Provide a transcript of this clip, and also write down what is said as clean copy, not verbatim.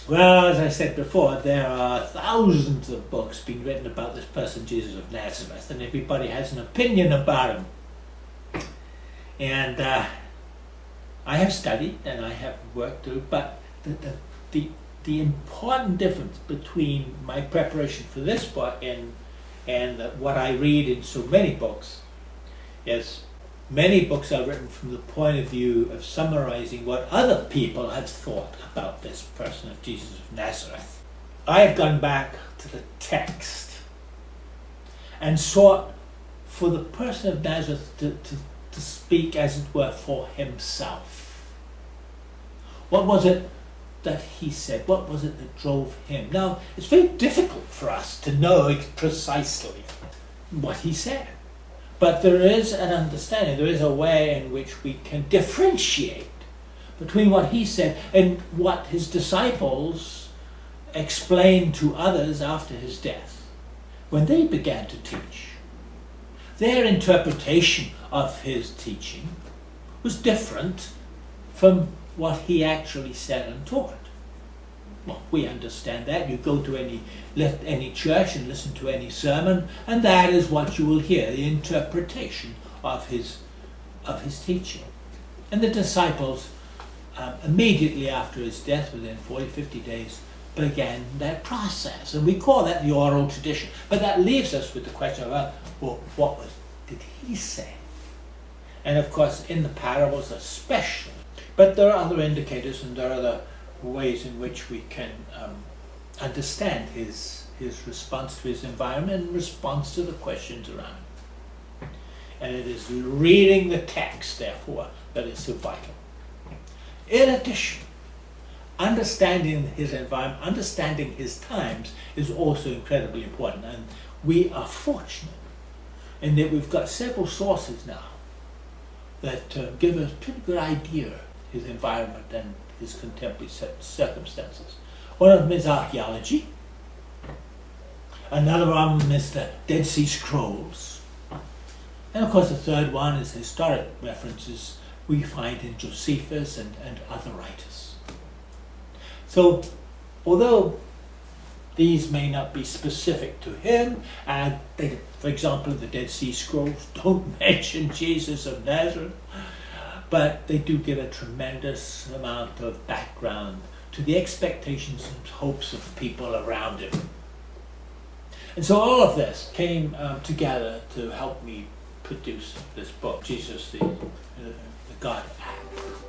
Well, as I said before, there are thousands of books being written about this person, Jesus of Nazareth, and everybody has an opinion about him. And I have studied and I have worked through, but the important difference between my preparation for this book and what I read in so many books is many books are written from the point of view of summarizing what other people have thought about this person of Jesus of Nazareth. I have gone back to the text and sought for the person of Nazareth to speak, as it were, for himself. What was it that he said? What was it that drove him? Now, it's very difficult for us to know precisely what he said. But there is an understanding, there is a way in which we can differentiate between what he said and what his disciples explained to others after his death when they began to teach. Their interpretation of his teaching was different from what he actually said and taught. Well, we understand that. You go to any church and listen to any sermon, and that is what you will hear, the interpretation of his teaching. And the disciples, immediately after his death, within 40, 50 days, began that process. And we call that the oral tradition. But that leaves us with the question of, well, what did he say? And of course, in the parables especially. But there are other indicators and there are other ways in which we can understand his response to his environment and response to the questions around him. And it is reading the text, therefore, that is so vital. In addition, understanding his environment, understanding his times is also incredibly important. And we are fortunate in that we've got several sources now that give us a pretty good idea of his environment and his contemporary circumstances. One of them is archaeology. Another one is the Dead Sea Scrolls. And of course the third one is historic references we find in Josephus and other writers. So although these may not be specific to him, and they, for example, the Dead Sea Scrolls don't mention Jesus of Nazareth, but they do give a tremendous amount of background to the expectations and hopes of people around him. And so all of this came together to help me produce this book, Jesus, the God Act.